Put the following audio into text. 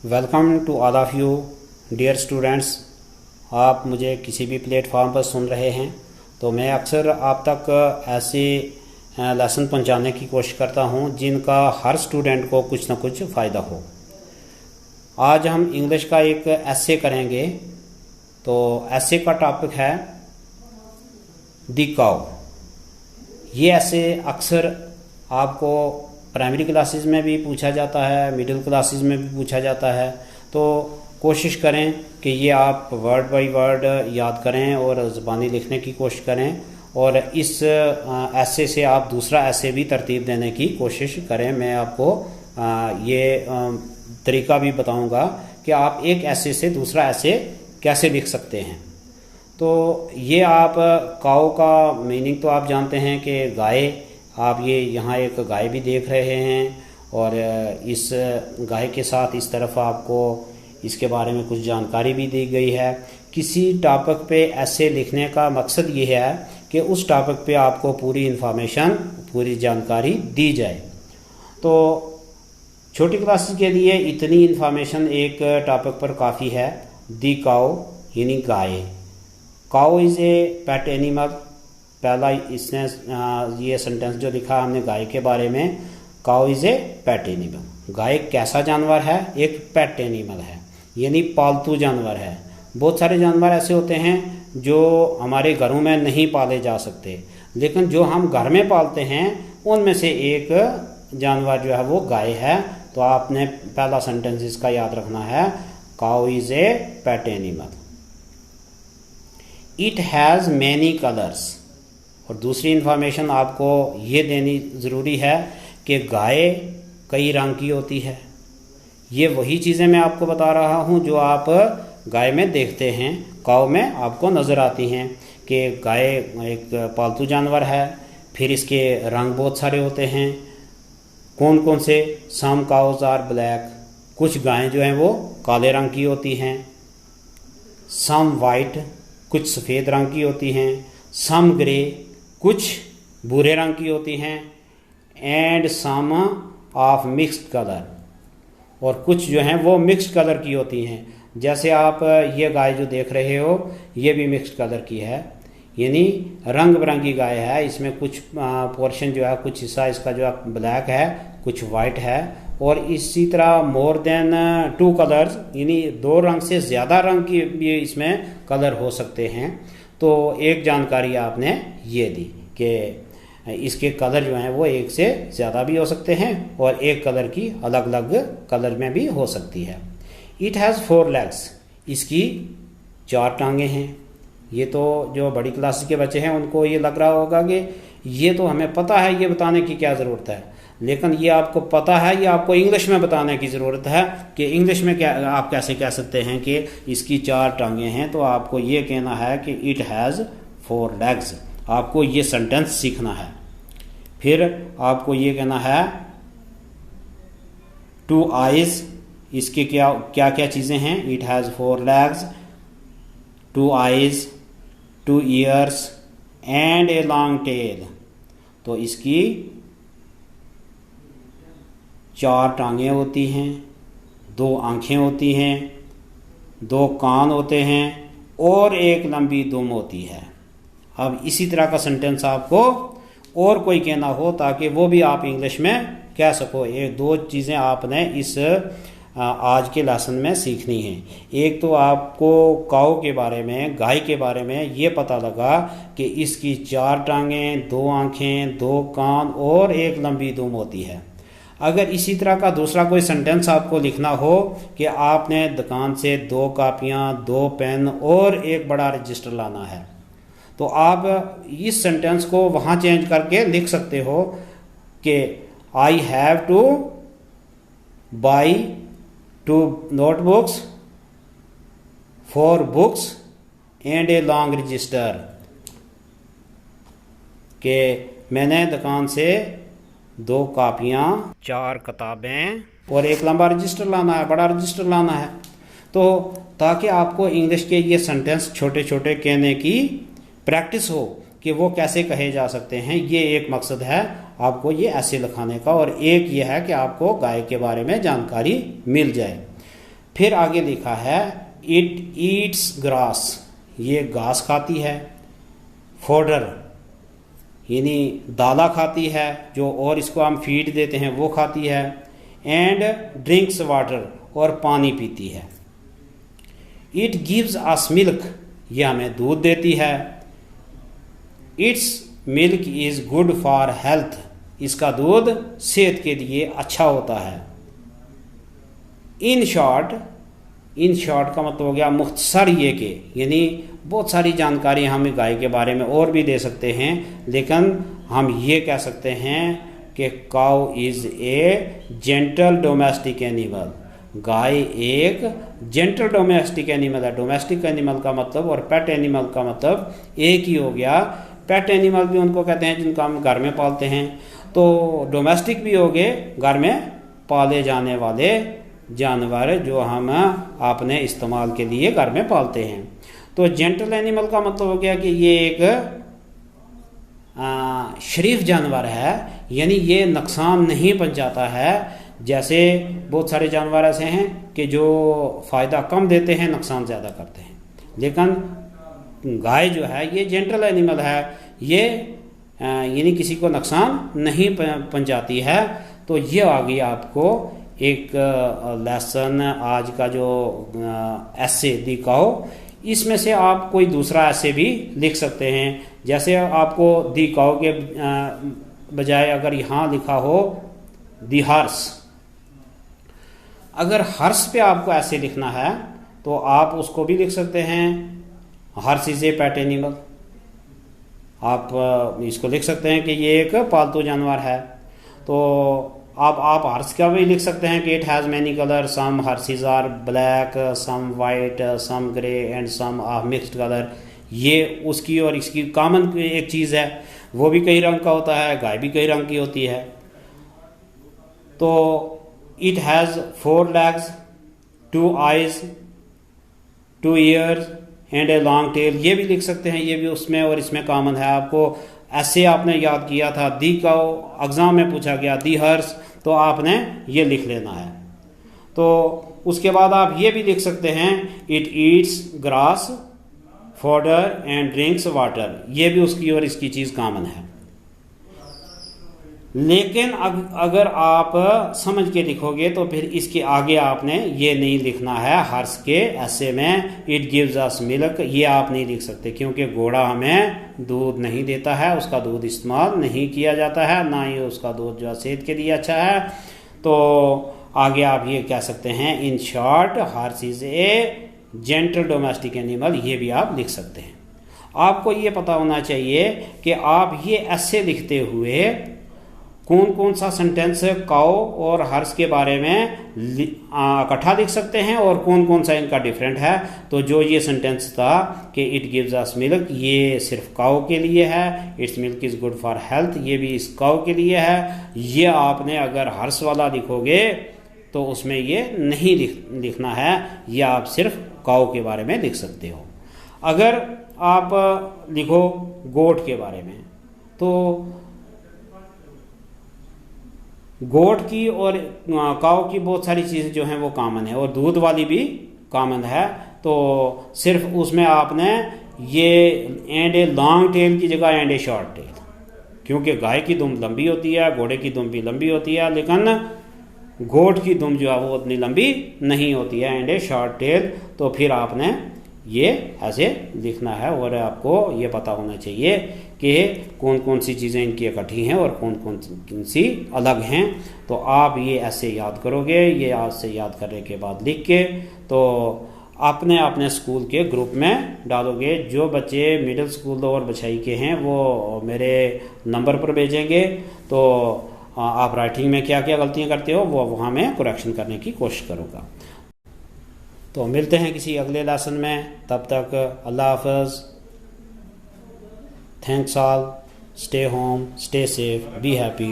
Welcome to all of you dear students. आप मुझे किसी भी प्लेटफॉर्म पर सुन रहे हैं तो मैं अक्सर आप तक ऐसे लेसन पहुंचाने की कोशिश करता हूं जिनका हर स्टूडेंट को कुछ ना कुछ फ़ायदा हो। आज हम इंग्लिश का एक एसे करेंगे। तो एसे का टॉपिक है दी काउ। ये ऐसे अक्सर आपको प्राइमरी क्लासेस में भी पूछा जाता है, मिडिल क्लासेस में भी पूछा जाता है। तो कोशिश करें कि ये आप वर्ड बाय वर्ड याद करें और ज़बानी लिखने की कोशिश करें, और इस ऐसे से आप दूसरा ऐसे भी तरतीब देने की कोशिश करें। मैं आपको ये तरीका भी बताऊंगा कि आप एक ऐसे से दूसरा ऐसे कैसे लिख सकते हैं। तो ये आप काऊ का मीनिंग तो आप जानते हैं कि गाय। आप ये यहाँ एक गाय भी देख रहे हैं और इस गाय के साथ इस तरफ आपको इसके बारे में कुछ जानकारी भी दी गई है। किसी टॉपिक पे ऐसे लिखने का मकसद ये है कि उस टॉपिक पे आपको पूरी इन्फॉर्मेशन, पूरी जानकारी दी जाए। तो छोटी क्लासेस के लिए इतनी इन्फॉर्मेशन एक टॉपिक पर काफ़ी है। दी काऊ यानी गाय। काऊ इज़ ए पेट एनिमल। पहला इसने ये सेंटेंस जो लिखा हमने गाय के बारे में, काऊ इज़ ए पेट एनिमल। गाय कैसा जानवर है? एक पेट एनिमल है, यानी पालतू जानवर है। बहुत सारे जानवर ऐसे होते हैं जो हमारे घरों में नहीं पाले जा सकते, लेकिन जो हम घर में पालते हैं उनमें से एक जानवर जो है वो गाय है। तो आपने पहला सेंटेंस इसका याद रखना है, cow is a pet animal. It has many colours. और दूसरी इन्फॉर्मेशन आपको ये देनी ज़रूरी है कि गाय कई रंग की होती है। ये वही चीज़ें मैं आपको बता रहा हूँ जो आप गाय में देखते हैं, काऊ में आपको नज़र आती हैं कि गाय एक पालतू जानवर है। फिर इसके रंग बहुत सारे होते हैं। कौन कौन से? सम काउज आर ब्लैक। कुछ गायें जो हैं वो काले रंग की होती हैं। सम वाइट, कुछ सफ़ेद रंग की होती हैं। सम ग्रे, कुछ भूरे रंग की होती हैं। And some of mixed colour, और कुछ जो हैं वो मिक्स्ड कलर की होती हैं। जैसे आप ये गाय जो देख रहे हो ये भी मिक्स्ड कलर की है, यानी रंग बिरंगी गाय है। इसमें कुछ पोर्शन जो है, कुछ हिस्सा इसका जो है ब्लैक है, कुछ वाइट है। और इसी तरह मोर देन 2 कलर्स, यानी 2 रंग से ज़्यादा रंग की भी इसमें कलर हो सकते हैं। तो एक जानकारी आपने ये दी कि इसके कलर जो हैं वो एक से ज़्यादा भी हो सकते हैं और एक कलर की अलग अलग कलर में भी हो सकती है। It has 4 legs। इसकी 4 टांगें हैं। ये तो जो बड़ी क्लास के बच्चे हैं उनको ये लग रहा होगा कि ये तो हमें पता है, ये बताने की क्या ज़रूरत है। लेकिन ये आपको पता है, ये आपको इंग्लिश में बताने की ज़रूरत है कि इंग्लिश में क्या आप कैसे कह सकते हैं कि इसकी 4 टांगें हैं। तो आपको ये कहना है कि इट हैज़ 4 legs। आपको ये सेंटेंस सीखना है। फिर आपको ये कहना है 2 eyes। इसके क्या क्या क्या चीज़ें हैं? It has 4 legs, 2 eyes, 2 ears and a long tail. तो इसकी 4 टांगें होती हैं, 2 आँखें होती हैं, 2 कान होते हैं और एक लंबी दुम होती है। अब इसी तरह का सेंटेंस आपको और कोई कहना हो ताकि वो भी आप इंग्लिश में कह सको। ये 2 चीज़ें आपने इस आज के लेसन में सीखनी है। एक तो आपको काऊ के बारे में, गाय के बारे में ये पता लगा कि इसकी 4 टांगें, 2 आँखें, 2 कान और एक लंबी दुम होती है। अगर इसी तरह का दूसरा कोई सेंटेंस आपको लिखना हो कि आपने दुकान से 2 कापियाँ, 2 पेन और एक बड़ा रजिस्टर लाना है, तो आप इस सेंटेंस को वहाँ चेंज करके लिख सकते हो कि I have two by 2 notebooks, 4 books and a long register. कि मैंने दुकान से 2 कापियाँ, 4 किताबें और एक लंबा रजिस्टर लाना है, बड़ा रजिस्टर लाना है। तो ताकि आपको इंग्लिश के ये सेंटेंस छोटे छोटे कहने की प्रैक्टिस हो कि वो कैसे कहे जा सकते हैं। ये एक मकसद है आपको ये ऐसे लिखाने का, और एक ये है कि आपको गाय के बारे में जानकारी मिल जाए। फिर आगे लिखा है इट ईट्स ग्रास, ये घास खाती है। फोडर यानी दाला खाती है, जो और इसको हम फीड देते हैं वो खाती है। एंड ड्रिंक्स वाटर, और पानी पीती है। इट गिव्स अस मिल्क, ये हमें दूध देती है। It's milk is good for health, इसका दूध सेहत के लिए अच्छा होता है। इन शॉर्ट का मतलब हो गया मुख्तसर ये के, यानी बहुत सारी जानकारी हम गाय के बारे में और भी दे सकते हैं, लेकिन हम ये कह सकते हैं कि cow is a gentle domestic animal, गाय एक जेंटल डोमेस्टिक एनिमल है। डोमेस्टिक एनिमल का मतलब और पेट एनिमल का मतलब एक ही हो गया। पेट एनिमल भी उनको कहते हैं जिनको हम घर में पालते हैं, तो डोमेस्टिक भी हो गए घर में पाले जाने वाले जानवर जो हम अपने इस्तेमाल के लिए घर में पालते हैं। तो जेंटल एनिमल का मतलब हो गया कि ये एक शरीफ जानवर है, यानी ये नुकसान नहीं पहुंचाता है। जैसे बहुत सारे जानवर ऐसे हैं कि जो फ़ायदा कम देते हैं, नुकसान ज़्यादा करते हैं, लेकिन गाय जो है ये जेंटल एनिमल है, ये यानी किसी को नुकसान नहीं पहुंचाती है। तो ये आ गई आपको एक लेसन आज का जो ऐसे दिखाओ। इसमें से आप कोई दूसरा ऐसे भी लिख सकते हैं। जैसे आपको दिखाओ के बजाय अगर यहाँ लिखा हो दी हर्स, अगर हर्स पे आपको ऐसे लिखना है तो आप उसको भी लिख सकते हैं horse is a pet animal. आप इसको लिख सकते हैं कि ये एक पालतू जानवर है। तो आप हर्स का भी लिख सकते हैं कि it has many colour, some horses are black, some white, some grey and some are mixed colour. ये उसकी और इसकी कॉमन एक चीज़ है, वो भी कई रंग का होता है, गाय भी कई रंग की होती है। तो it has 4 legs, 2 eyes, 2 ears and a long tail, ये भी लिख सकते हैं। ये भी उसमें और इसमें कॉमन है। आपको ऐसे आपने याद किया था दी का एग्जाम में पूछा गया दी हर्स, तो आपने ये लिख लेना है। तो उसके बाद आप ये भी लिख सकते हैं it eats grass, fodder and drinks water, ये भी उसकी और इसकी चीज़ कॉमन है। लेकिन अगर आप समझ के लिखोगे तो फिर इसके आगे आपने ये नहीं लिखना है। हर्स के ऐसे में इट गिव्स अस मिल्क, ये आप नहीं लिख सकते, क्योंकि घोड़ा हमें दूध नहीं देता है, उसका दूध इस्तेमाल नहीं किया जाता है, ना ही उसका दूध जो सेहत के लिए अच्छा है। तो आगे आप ये कह सकते हैं in short horse is a gentle domestic animal, ये भी आप लिख सकते हैं। आपको ये पता होना चाहिए कि आप ये ऐसे लिखते हुए कौन कौन सा सेंटेंस काऊ और हर्स के बारे में इकट्ठा लिख सकते हैं और कौन कौन सा इनका डिफरेंट है। तो जो ये सेंटेंस था कि इट गिव्स अस मिल्क, ये सिर्फ काऊ के लिए है। It's milk is good for health, ये भी इस काऊ के लिए है। ये आपने अगर हर्स वाला लिखोगे तो उसमें ये नहीं लिखना है, या आप सिर्फ काऊ के बारे में लिख सकते हो। अगर आप लिखो गोट के बारे में, तो गोट की और काऊ की बहुत सारी चीज़ें जो हैं वो कॉमन है, और दूध वाली भी कॉमन है। तो सिर्फ उसमें आपने ये एंड ए लॉन्ग टेल की जगह एंड ए शॉर्ट टेल, क्योंकि गाय की दुम लंबी होती है, घोड़े की दुम भी लंबी होती है, लेकिन गोट की दुम जो है वो उतनी लंबी नहीं होती है, एंड ए शॉर्ट टेल। तो फिर आपने ये ऐसे लिखना है, और आपको ये पता होना चाहिए कि कौन कौन सी चीज़ें इनकी इकट्ठी हैं और कौन कौन सी अलग हैं। तो आप ये ऐसे याद करोगे, ये आज से याद करने के बाद लिख के तो अपने अपने स्कूल के ग्रुप में डालोगे। जो बच्चे मिडिल स्कूल और बछाई के हैं वो मेरे नंबर पर भेजेंगे, तो आप राइटिंग में क्या क्या गलतियाँ करते हो वो वहाँ मैं करेक्शन करने की कोशिश करूँगा। तो मिलते हैं किसी अगले लेसन में, तब तक अल्लाह हाफ़िज़। Thanks all, stay home, stay safe, be happy.